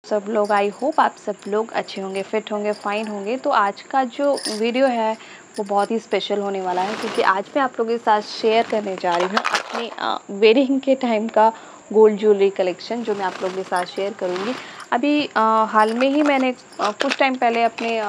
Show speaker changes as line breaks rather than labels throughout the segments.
सब लोग, I hope आप सब लोग अच्छे होंगे, फिट होंगे, फाइन होंगे। तो आज का जो वीडियो है वो बहुत ही स्पेशल होने वाला है, क्योंकि आज मैं आप लोगों के साथ शेयर करने जा रही हूँ अपने वेडिंग के टाइम का गोल्ड ज्वेलरी कलेक्शन, जो मैं आप लोगों के साथ शेयर करूँगी। अभी हाल में ही मैंने कुछ टाइम पहले अपने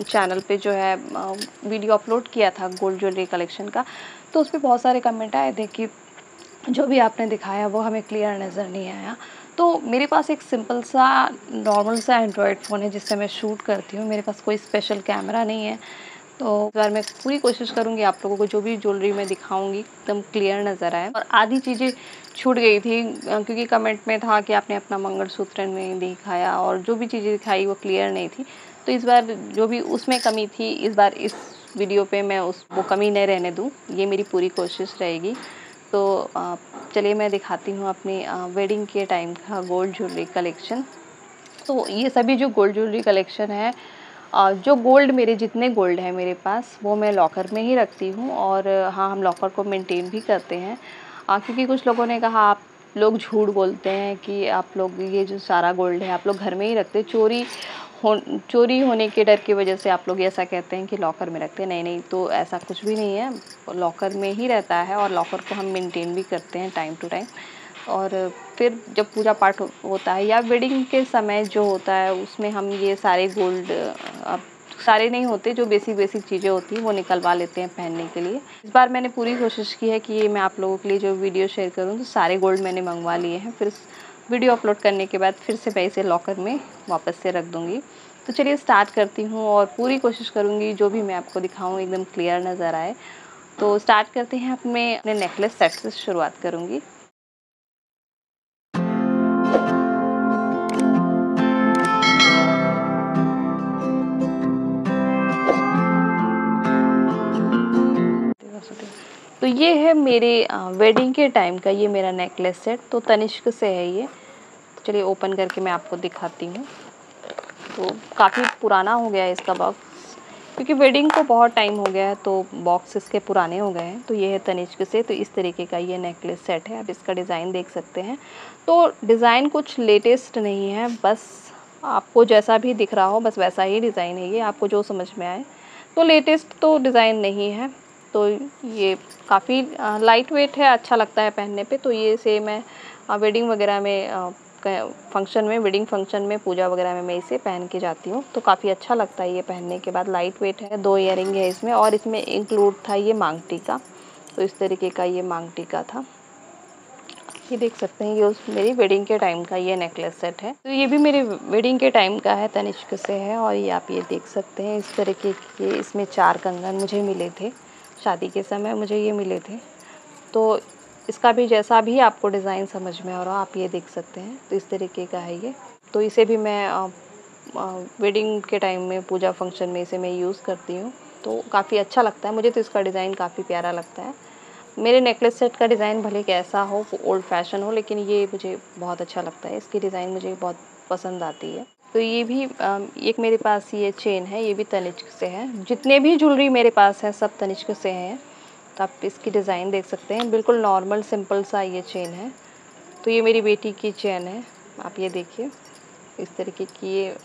चैनल पे जो है वीडियो अपलोड किया था गोल्ड ज्वेलरी कलेक्शन का। तो उस पर बहुत सारे कमेंट आए थे कि जो भी आपने दिखाया वो हमें क्लियर नज़र नहीं आया। तो मेरे पास एक सिंपल सा नॉर्मल सा एंड्रॉयड फ़ोन है जिससे मैं शूट करती हूँ। मेरे पास कोई स्पेशल कैमरा नहीं है। तो इस बार मैं पूरी कोशिश करूँगी आप लोगों को जो भी ज्वेलरी मैं दिखाऊँगी एकदम क्लियर नज़र आए। और आधी चीज़ें छूट गई थी क्योंकि कमेंट में था कि आपने अपना मंगलसूत्र नहीं दिखाया, और जो भी चीज़ें दिखाई वो क्लियर नहीं थी। तो इस बार जो भी उसमें कमी थी, इस बार इस वीडियो पे मैं वो कमी नहीं रहने दूँ, ये मेरी पूरी कोशिश रहेगी। तो चलिए मैं दिखाती हूँ अपनी वेडिंग के टाइम का गोल्ड ज्वेलरी कलेक्शन। तो ये सभी जो गोल्ड ज्वेलरी कलेक्शन है, जो गोल्ड मेरे जितने गोल्ड है मेरे पास वो मैं लॉकर में ही रखती हूँ। और हाँ, हम लॉकर को मेंटेन भी करते हैं, क्योंकि कुछ लोगों ने कहा आप लोग झूठ बोलते हैं कि आप लोग ये जो सारा गोल्ड है आप लोग घर में ही रखते, चोरी होने के डर की वजह से आप लोग ऐसा कहते हैं कि लॉकर में रखते हैं। नहीं नहीं, तो ऐसा कुछ भी नहीं है, लॉकर में ही रहता है। और लॉकर को हम मेंटेन भी करते हैं टाइम टू टाइम। और फिर जब पूजा पाठ होता है या वेडिंग के समय जो होता है उसमें हम ये सारे गोल्ड, अब सारे नहीं होते, जो बेसिक चीज़ें होती हैं वो निकलवा लेते हैं पहनने के लिए। इस बार मैंने पूरी कोशिश की है कि ये मैं आप लोगों के लिए जो वीडियो शेयर करूँ तो सारे गोल्ड मैंने मंगवा लिए हैं। फिर वीडियो अपलोड करने के बाद फिर से मैं इसे लॉकर में वापस से रख दूँगी। तो चलिए स्टार्ट करती हूँ और पूरी कोशिश करूँगी जो भी मैं आपको दिखाऊँ एकदम क्लियर नज़र आए। तो स्टार्ट करते हैं, अपने नेकलेस सेट से शुरुआत करूँगी। तो ये है मेरे वेडिंग के टाइम का ये मेरा नेकलेस सेट। तो तनिष्क से है ये। तो चलिए ओपन करके मैं आपको दिखाती हूँ। तो काफ़ी पुराना हो गया है इसका बॉक्स, क्योंकि वेडिंग को बहुत टाइम हो गया है तो बॉक्स इसके पुराने हो गए हैं। तो ये है तनिष्क से। तो इस तरीके का ये नेकलेस सेट है। आप इसका डिज़ाइन देख सकते हैं। तो डिज़ाइन कुछ लेटेस्ट नहीं है, बस आपको जैसा भी दिख रहा हो बस वैसा ही डिज़ाइन है ये, आपको जो समझ में आए। तो लेटेस्ट तो डिज़ाइन नहीं है। तो ये काफ़ी लाइट वेट है, अच्छा लगता है पहनने पे। तो ये से मैं वेडिंग वगैरह में फंक्शन में, वेडिंग फंक्शन में, पूजा वगैरह में मैं इसे पहन के जाती हूँ। तो काफ़ी अच्छा लगता है ये पहनने के बाद। लाइट वेट है, 2 ईयरिंग है इसमें, और इसमें इंक्लूड था ये मांग टीका। तो इस तरीके का ये मांग टीका था। ये देख सकते हैं, ये उस मेरी वेडिंग के टाइम का ये नेकलेस सेट है। तो ये भी मेरे वेडिंग के टाइम का है, तनिष्क से है। और ये आप ये देख सकते हैं इस तरीके के, इसमें 4 कंगन मुझे मिले थे शादी के समय, मुझे ये मिले थे। तो इसका भी जैसा भी आपको डिज़ाइन समझ में आ रहा हो आप ये देख सकते हैं। तो इस तरीके का है ये। तो इसे भी मैं वेडिंग के टाइम में, पूजा फंक्शन में इसे मैं यूज़ करती हूँ। तो काफ़ी अच्छा लगता है मुझे। तो इसका डिज़ाइन काफ़ी प्यारा लगता है। मेरे नेकलेस सेट का डिज़ाइन भले कैसा हो, वो ओल्ड फैशन हो, लेकिन ये मुझे बहुत अच्छा लगता है। इसकी डिज़ाइन मुझे बहुत पसंद आती है। तो ये भी एक मेरे पास ये चेन है, ये भी तनिष्क से है। जितने भी ज्वेलरी मेरे पास है सब तनिष्क से हैं। तो आप इसकी डिज़ाइन देख सकते हैं, बिल्कुल नॉर्मल सिंपल सा ये चेन है। तो ये मेरी बेटी की चेन है, आप ये देखिए इस तरीके की। ये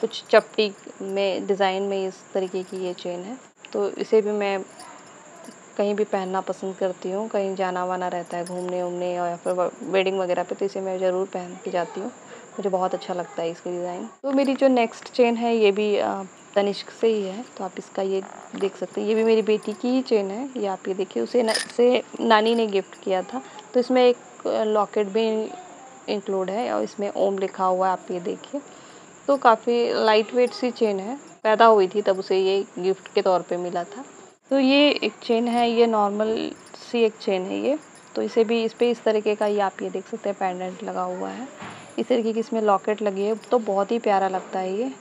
कुछ चपटी में डिज़ाइन में इस तरीके की ये चेन है। तो इसे भी मैं कहीं भी पहनना पसंद करती हूँ, कहीं जाना वाना रहता है घूमने वूमने या फिर वेडिंग वगैरह पे, तो इसे मैं ज़रूर पहन के जाती हूँ। मुझे बहुत अच्छा लगता है इसकी डिज़ाइन। तो मेरी जो नेक्स्ट चेन है ये भी तनिष्क से ही है। तो आप इसका ये देख सकते हैं, ये भी मेरी बेटी की ही चेन है। ये आप ये देखिए, उसे नानी ने गिफ्ट किया था। तो इसमें एक लॉकेट भी इंक्लूड है और इसमें ओम लिखा हुआ है, आप ये देखिए। तो काफ़ी लाइट वेट सी चेन है, पैदा हुई थी तब उसे ये गिफ्ट के तौर पे मिला था। तो ये एक चेन है, ये नॉर्मल सी एक चेन है ये। तो इसे भी इस पे इस तरीके का ये आप ये देख सकते हैं पेंडेंट लगा हुआ है। इस तरीके की इसमें लॉकेट लगी है, तो बहुत ही प्यारा लगता है ये।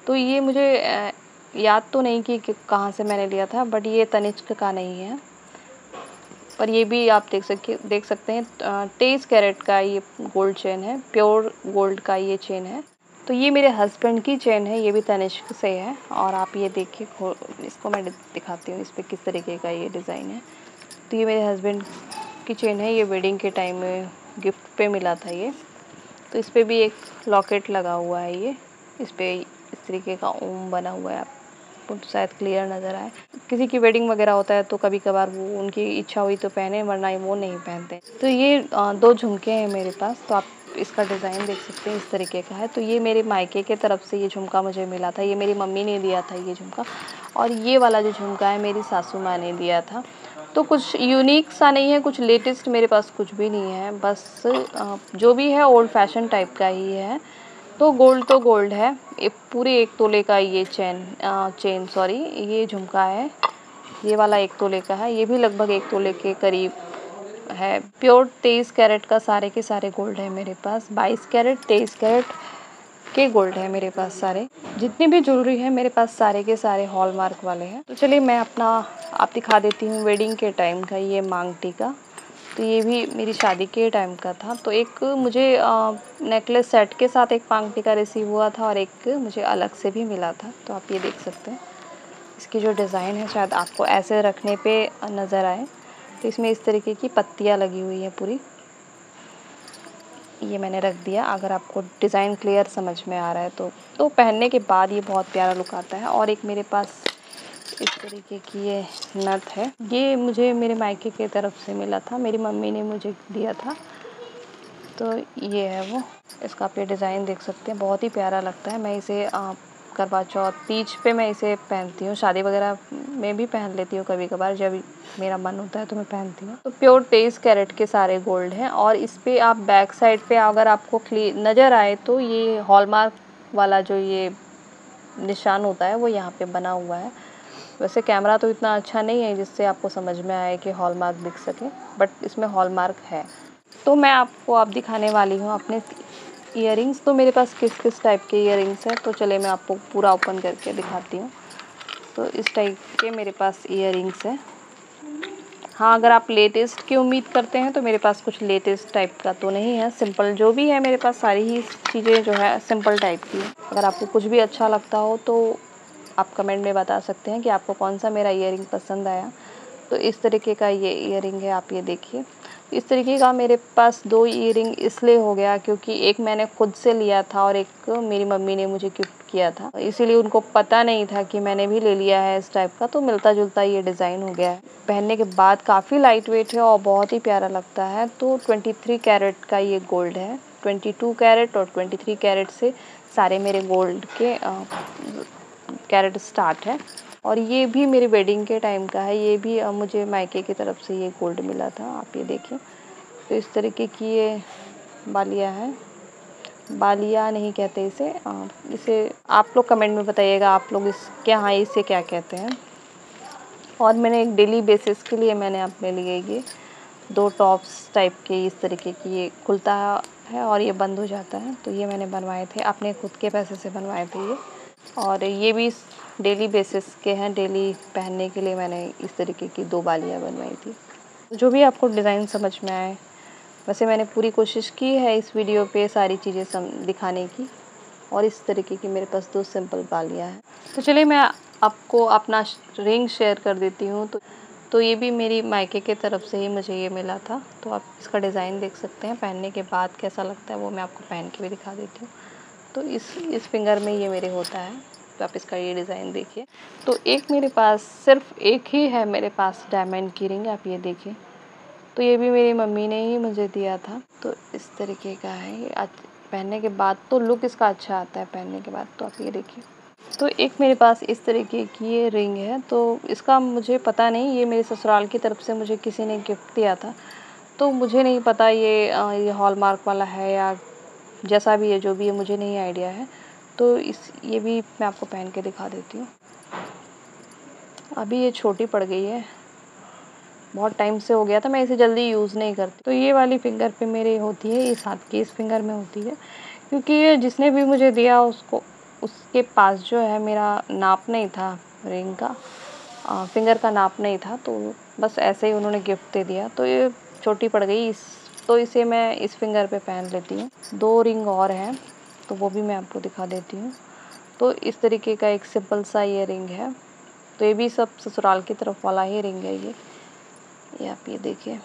तो ये मुझे याद तो नहीं कि कहाँ से मैंने लिया था, बट ये तनिष्क का नहीं है। पर ये भी आप देख सकते हैं 23 कैरेट का ये गोल्ड चेन है, प्योर गोल्ड का ये चेन है। तो ये मेरे हस्बैंड की चेन है, ये भी तनिष्क से है। और आप ये देखिए, इसको मैं दिखाती हूँ इस पर किस तरीके का ये डिज़ाइन है। तो ये मेरे हस्बैंड की चेन है, ये वेडिंग के टाइम में गिफ्ट पे मिला था ये। तो इस पे भी एक लॉकेट लगा हुआ है ये, इस पे इस तरीके का ओम बना हुआ है, आपको शायद क्लियर नज़र आए। किसी की वेडिंग वगैरह होता है तो कभी कभार वो उनकी इच्छा हुई तो पहने, वरना वो नहीं पहनते। तो ये 2 झुमके हैं मेरे पास, तो आप इसका डिज़ाइन देख सकते हैं, इस तरीके का है। तो ये मेरे मायके के तरफ से ये झुमका मुझे मिला था, ये मेरी मम्मी ने दिया था ये झुमका, और ये वाला जो झुमका है मेरी सासू माँ ने दिया था। तो कुछ यूनिक सा नहीं है, कुछ लेटेस्ट मेरे पास कुछ भी नहीं है, बस जो भी है ओल्ड फैशन टाइप का ही है। तो गोल्ड है, पूरे 1 तोले का ये ये झुमका है। ये वाला 1 तोले का है, ये भी लगभग 1 तोले के करीब है। प्योर 23 कैरेट का सारे के सारे गोल्ड है मेरे पास। 22 कैरेट 23 कैरेट के गोल्ड है मेरे पास सारे। जितनी भी ज्वेलरी है मेरे पास सारे के सारे हॉलमार्क वाले हैं। तो चलिए मैं अपना आप दिखा देती हूँ वेडिंग के टाइम का ये मांग टीका। तो ये भी मेरी शादी के टाइम का था। तो एक मुझे नेकलेस सेट के साथ एक मांग टीका रिसीव हुआ था, और एक मुझे अलग से भी मिला था। तो आप ये देख सकते हैं, इसकी जो डिज़ाइन है शायद आपको ऐसे रखने पे नज़र आए। तो इसमें इस तरीके की पत्तियाँ लगी हुई हैं पूरी, ये मैंने रख दिया। अगर आपको डिज़ाइन क्लियर समझ में आ रहा है तो पहनने के बाद ये बहुत प्यारा लुक आता है। और एक मेरे पास इस तरीके की ये नथ है, ये मुझे मेरे मायके की तरफ से मिला था, मेरी मम्मी ने मुझे दिया था। तो ये है वो, इसका आप ये डिज़ाइन देख सकते हैं, बहुत ही प्यारा लगता है। मैं इसे करवा चौथ तीज पे मैं इसे पहनती हूँ, शादी वगैरह में भी पहन लेती हूँ कभी कभार, जब मेरा मन होता है तो मैं पहनती हूँ। तो प्योर 23 कैरेट के सारे गोल्ड हैं। और इस पे आप बैक साइड पे अगर आपको क्लियर नज़र आए तो ये हॉलमार्क वाला जो ये निशान होता है वो यहाँ पे बना हुआ है। वैसे कैमरा तो इतना अच्छा नहीं है जिससे आपको समझ में आए कि हॉलमार्क दिख सके, बट इसमें हॉलमार्क है। तो मैं आपको अब दिखाने वाली हूँ अपने इयररिंग्स। तो मेरे पास किस किस टाइप के इयररिंग्स हैं, तो चले मैं आपको पूरा ओपन करके दिखाती हूँ। तो इस टाइप के मेरे पास इयररिंग्स हैं। हाँ, अगर आप लेटेस्ट की उम्मीद करते हैं तो मेरे पास कुछ लेटेस्ट टाइप का तो नहीं है, सिंपल जो भी है मेरे पास सारी ही चीज़ें जो है सिंपल टाइप की है। अगर आपको कुछ भी अच्छा लगता हो तो आप कमेंट में बता सकते हैं कि आपको कौन सा मेरा इयररिंग पसंद आया। तो इस तरीके का ये इयररिंग है, आप ये देखिए। इस तरीके का मेरे पास 2 इयररिंग इसलिए हो गया क्योंकि एक मैंने खुद से लिया था और एक मेरी मम्मी ने मुझे गिफ्ट किया था, इसीलिए उनको पता नहीं था कि मैंने भी ले लिया है इस टाइप का। तो मिलता जुलता ये डिज़ाइन हो गया है। पहनने के बाद काफ़ी लाइट वेट है और बहुत ही प्यारा लगता है। तो 23 कैरेट का ये गोल्ड है, 22 कैरेट और 23 कैरेट से सारे मेरे गोल्ड के कैरेट स्टार्ट है। और ये भी मेरी वेडिंग के टाइम का है, ये भी मुझे मायके की तरफ से ये गोल्ड मिला था, आप ये देखिए। तो इस तरीके की ये बालिया है, बालिया नहीं कहते इसे, इसे आप लोग कमेंट में बताइएगा आप लोग इसके यहाँ इसे क्या कहते हैं। और मैंने एक डेली बेसिस के लिए मैंने अपने लिए ये 2 टॉप्स टाइप के इस तरीके की, ये खुलता है और ये बंद हो जाता है, तो ये मैंने बनवाए थे, अपने खुद के पैसे से बनवाए थे ये। और ये भी डेली बेसिस के हैं, डेली पहनने के लिए मैंने इस तरीके की 2 बालियाँ बनवाई थी। जो भी आपको डिज़ाइन समझ में आए, वैसे मैंने पूरी कोशिश की है इस वीडियो पे सारी चीज़ें दिखाने की। और इस तरीके की मेरे पास 2 सिंपल बालियाँ हैं। तो चलिए मैं आपको अपना रिंग शेयर कर देती हूँ। तो ये भी मेरी मायके के तरफ से ही मुझे ये मिला था। तो आप इसका डिज़ाइन देख सकते हैं, पहनने के बाद कैसा लगता है वो मैं आपको पहन के भी दिखा देती हूँ। तो इस फिंगर में ये मेरे होता है, तो आप इसका ये डिज़ाइन देखिए। तो एक मेरे पास सिर्फ एक ही है मेरे पास डायमंड की रिंग, आप ये देखिए। तो ये भी मेरी मम्मी ने ही मुझे दिया था। तो इस तरीके का है ये, पहनने के बाद तो लुक इसका अच्छा आता है पहनने के बाद, तो आप ये देखिए। तो एक मेरे पास इस तरीके की ये रिंग है, तो इसका मुझे पता नहीं, ये मेरे ससुराल की तरफ से मुझे किसी ने गिफ्ट दिया था। तो मुझे नहीं पता ये हॉलमार्क वाला है या जैसा भी है, जो भी है मुझे नहीं आइडिया है। तो ये भी मैं आपको पहन के दिखा देती हूँ। अभी ये छोटी पड़ गई है, बहुत टाइम से हो गया था, मैं इसे जल्दी यूज़ नहीं करती। तो ये वाली फिंगर पे मेरे होती है, इस हाथ की इस फिंगर में होती है, क्योंकि ये जिसने भी मुझे दिया उसके पास जो है मेरा नाप नहीं था रिंग का, फिंगर का नाप नहीं था, तो बस ऐसे ही उन्होंने गिफ्ट दे दिया। तो ये छोटी पड़ गई, तो इसे मैं इस फिंगर पे पहन लेती हूँ। 2 रिंग और हैं, तो वो भी मैं आपको दिखा देती हूँ। तो इस तरीके का एक सिंपल सा ये रिंग है। तो ये भी सब ससुराल की तरफ वाला ही रिंग है ये आप ये देखिए।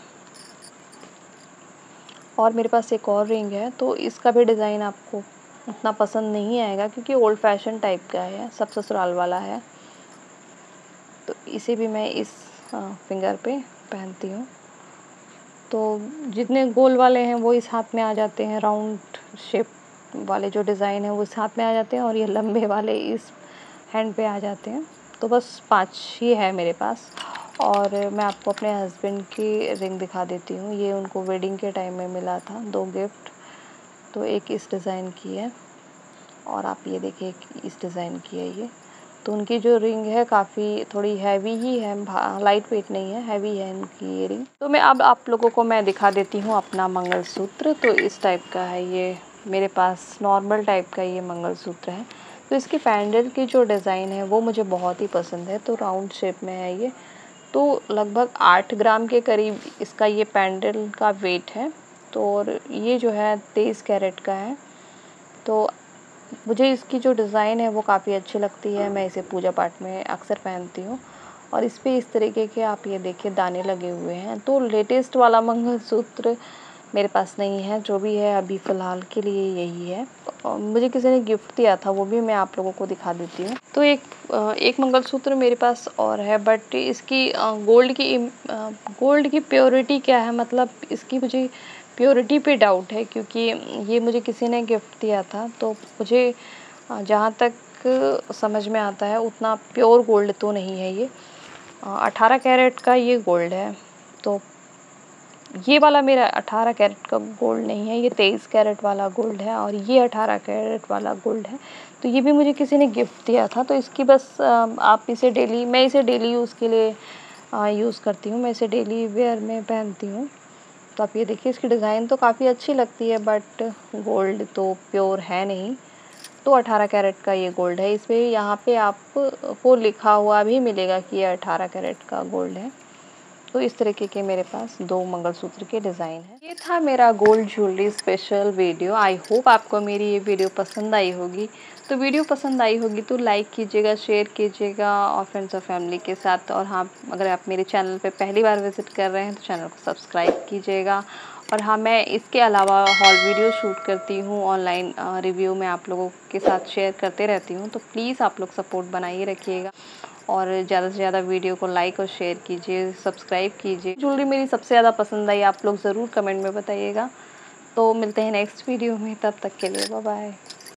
और मेरे पास एक और रिंग है, तो इसका भी डिज़ाइन आपको उतना पसंद नहीं आएगा क्योंकि ओल्ड फैशन टाइप का है, सब ससुराल वाला है। तो इसे भी मैं इस फिंगर पे पहनती हूँ। तो जितने गोल वाले हैं वो इस हाथ में आ जाते हैं, राउंड शेप वाले जो डिज़ाइन है वो इस हाथ में आ जाते हैं, और ये लंबे वाले इस हैंड पे आ जाते हैं। तो बस 5 ही है मेरे पास। और मैं आपको अपने हस्बैंड की रिंग दिखा देती हूँ। ये उनको वेडिंग के टाइम में मिला था 2 गिफ्ट। तो एक इस डिज़ाइन की है, और आप ये देखिए एक इस डिज़ाइन की है ये। तो उनकी जो रिंग है काफ़ी थोड़ी हैवी ही है, लाइट वेट नहीं है, हैवी है इनकी ये रिंग। तो मैं अब आप लोगों को मैं दिखा देती हूँ अपना मंगलसूत्र। तो इस टाइप का है ये, मेरे पास नॉर्मल टाइप का ये मंगलसूत्र है। तो इसकी पैंडल की जो डिज़ाइन है वो मुझे बहुत ही पसंद है। तो राउंड शेप में है ये। तो लगभग 8 ग्राम के करीब इसका ये पैंडल का वेट है। तो और ये जो है 23 कैरेट का है। तो मुझे इसकी जो डिज़ाइन है वो काफ़ी अच्छी लगती है। मैं इसे पूजा पाठ में अक्सर पहनती हूँ। और इस पे इस तरीके के आप ये देखिए दाने लगे हुए हैं। तो लेटेस्ट वाला मंगलसूत्र मेरे पास नहीं है, जो भी है अभी फ़िलहाल के लिए यही है। और मुझे किसी ने गिफ्ट दिया था, वो भी मैं आप लोगों को दिखा देती हूँ। तो एक मंगलसूत्र मेरे पास और है, बट इसकी गोल्ड की प्योरिटी क्या है, मतलब इसकी मुझे प्योरिटी पे डाउट है, क्योंकि ये मुझे किसी ने गिफ्ट दिया था। तो मुझे जहाँ तक समझ में आता है उतना प्योर गोल्ड तो नहीं है ये। 18 कैरेट का ये गोल्ड है। तो ये वाला मेरा 18 कैरेट का गोल्ड नहीं है, ये 23 कैरेट वाला गोल्ड है, और ये 18 कैरेट वाला गोल्ड है। तो ये भी मुझे किसी ने गिफ्ट दिया था। तो इसकी बस मैं इसे डेली यूज़ के लिए यूज़ करती हूँ। मैं इसे डेली वेयर में पहनती हूँ। तो आप ये देखिए, इसकी डिज़ाइन तो काफ़ी अच्छी लगती है, बट गोल्ड तो प्योर है नहीं। तो 18 कैरेट का ये गोल्ड है। इस पे यहाँ पे आपको लिखा हुआ भी मिलेगा कि ये 18 कैरेट का गोल्ड है। तो इस तरीके के मेरे पास 2 मंगलसूत्र के डिज़ाइन हैं। ये था मेरा gold jewellery special video. I hope आपको मेरी ये वीडियो पसंद आई होगी। तो वीडियो पसंद आई होगी तो लाइक कीजिएगा, शेयर कीजिएगा और फ्रेंड्स और फैमिली के साथ। और हाँ, अगर आप मेरे चैनल पे पहली बार विज़िट कर रहे हैं तो चैनल को सब्सक्राइब कीजिएगा। और हाँ, मैं इसके अलावा हॉल वीडियो शूट करती हूँ, ऑनलाइन रिव्यू मैं आप लोगों के साथ शेयर करते रहती हूँ। तो प्लीज़ आप लोग सपोर्ट बनाइए रखिएगा, और ज़्यादा से ज़्यादा वीडियो को लाइक और शेयर कीजिए, सब्सक्राइब कीजिए। ज्वेलरी मेरी सबसे ज़्यादा पसंद आई आप लोग ज़रूर कमेंट में बताइएगा। तो मिलते हैं नेक्स्ट वीडियो में, तब तक के लिए बाय बाय।